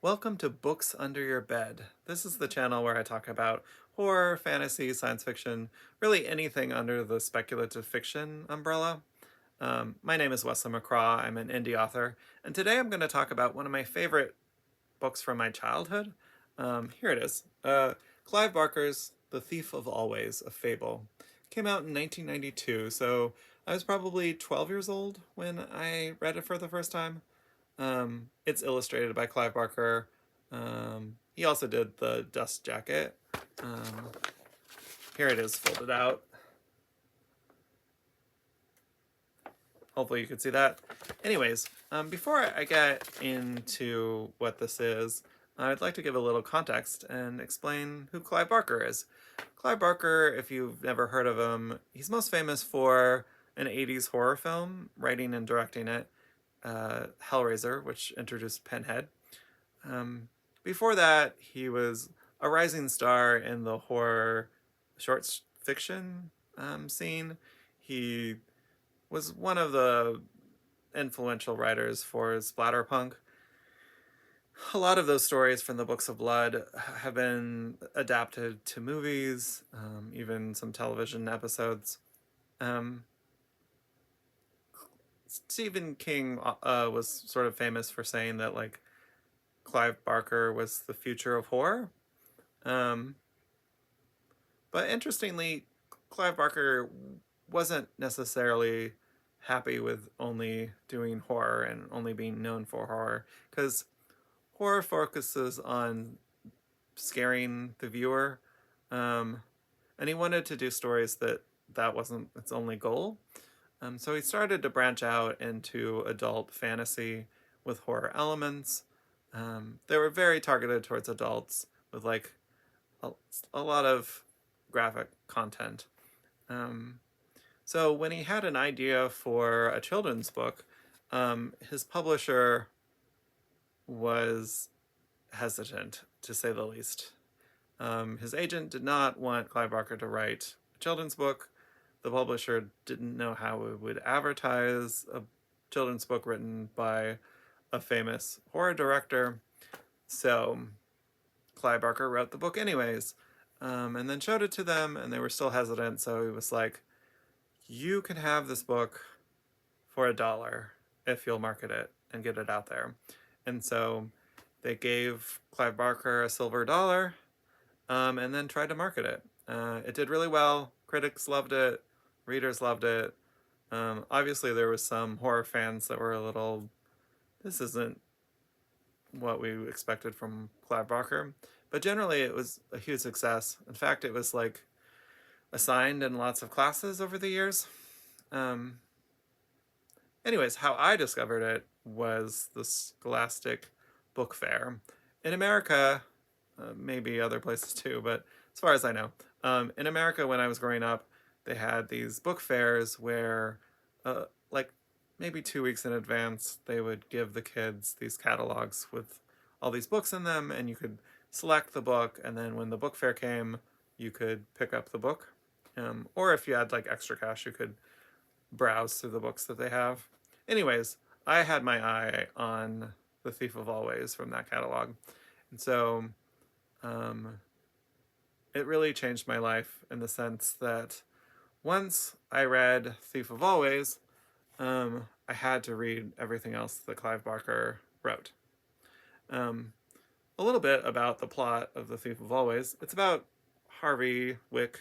Welcome to Books Under Your Bed. This is the channel where I talk about horror, fantasy, science fiction, really anything under the speculative fiction umbrella. My name is Wesley McCraw. I'm an indie author, and today I'm going to talk about one of my favorite books from my childhood. Here it is. Clive Barker's The Thief of Always, a Fable. Came out in 1992, so I was probably 12 years old when I read it for the first time. It's illustrated by Clive Barker. He also did the dust jacket. Um, Here it is folded out. Hopefully you can see that. Anyways, before I get into what this is, I'd like to give a little context and explain who Clive Barker is. Clive Barker, if you've never heard of him, he's most famous for an 80s horror film, writing and directing it, Hellraiser, which introduced Pinhead. Before that, he was a rising star in the horror short fiction scene. He was one of the influential writers for splatterpunk. A lot of those stories from the Books of Blood have been adapted to movies, even some television episodes. Um, Stephen King was sort of famous for saying that like Clive Barker was the future of horror. Um, but interestingly, Clive Barker wasn't necessarily happy with only doing horror and only being known for horror, because horror focuses on scaring the viewer, um, and he wanted to do stories that wasn't its only goal. So he started to branch out into adult fantasy with horror elements. They were very targeted towards adults with like a lot of graphic content. Um, so when he had an idea for a children's book, his publisher was hesitant, to say the least. His agent did not want Clive Barker to write a children's book. The publisher didn't know how it would advertise a children's book written by a famous horror director. So Clive Barker wrote the book anyways, and then showed it to them, and they were still hesitant. So he was like, "You can have this book for $1 if you'll market it and get it out there." And so they gave Clive Barker a silver dollar, and then tried to market it. It did really well. Critics loved it. Readers loved it. Obviously, there was some horror fans that were a little, this isn't what we expected from Clive Barker. But generally, it was a huge success. In fact, it was like assigned in lots of classes over the years. Um, Anyways, how I discovered it was the Scholastic Book Fair. In America, maybe other places too, but as far as I know, in America when I was growing up, they had these book fairs where, like maybe 2 weeks in advance, they would give the kids these catalogs with all these books in them, and you could select the book, and then when the book fair came, you could pick up the book. Or if you had like extra cash, you could browse through the books that they have. Anyways, I had my eye on The Thief of Always from that catalog. And so um, it really changed my life in the sense that once I read Thief of Always, I had to read everything else that Clive Barker wrote. Um, a little bit about the plot of The Thief of Always. It's about Harvey Wick.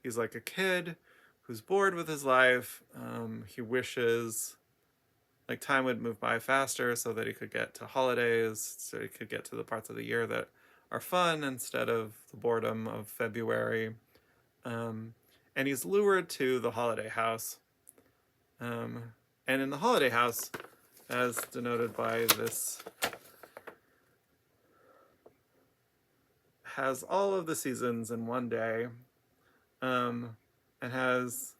He's like a kid who's bored with his life. He wishes like time would move by faster so that he could get to holidays, so he could get to the parts of the year that are fun instead of the boredom of February. And he's lured to the holiday house. And in the holiday house, as denoted by this, has all of the seasons in one day, and has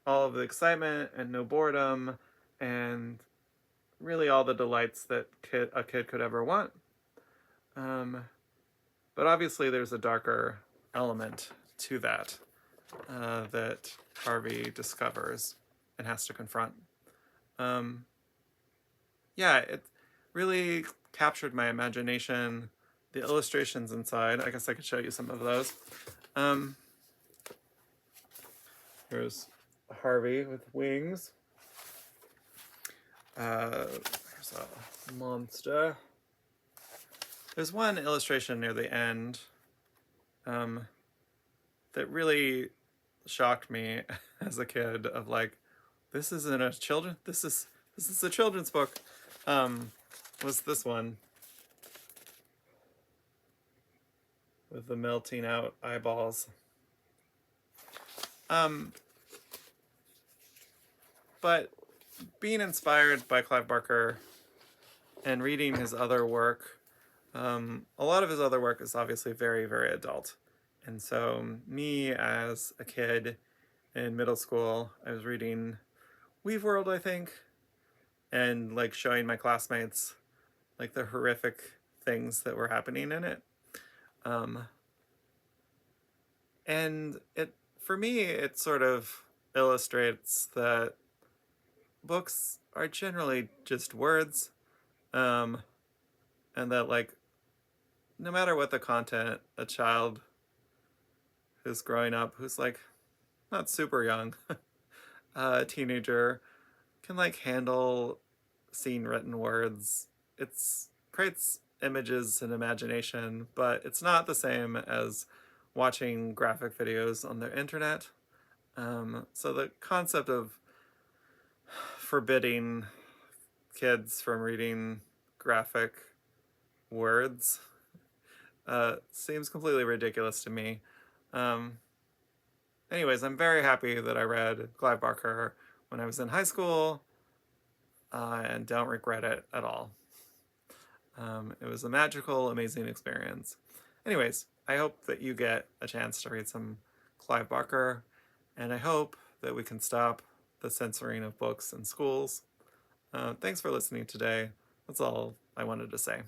all of the excitement and no boredom and really all the delights that a kid could ever want. But obviously there's a darker element to that that Harvey discovers and has to confront. Yeah, it really, captured my imagination. The illustrations inside, I guess I could show you some of those. Um, here's Harvey with wings. There's a monster. There's one illustration near the end that really shocked me as a kid of like, this isn't a children, this is a children's book. Was this one with the melting out eyeballs. But being inspired by Clive Barker and reading his other work, a lot of his other work is obviously very, very adult. And so me as a kid in middle school, I was reading Weave World, I think, and like showing my classmates like the horrific things that were happening in it. And it, for me, it sort of illustrates that books are generally just words, and that like no matter what the content, a child who's growing up, who's like not super young, a teenager, can like handle seeing written words. It's creates images and imagination, but it's not the same as watching graphic videos on the internet. So the concept of forbidding kids from reading graphic words seems completely ridiculous to me. Anyways, I'm very happy that I read Clive Barker when I was in high school, and don't regret it at all. It was a magical, amazing experience. Anyways, I hope that you get a chance to read some Clive Barker, and I hope that we can stop the censoring of books in schools. Thanks for listening today. That's all I wanted to say.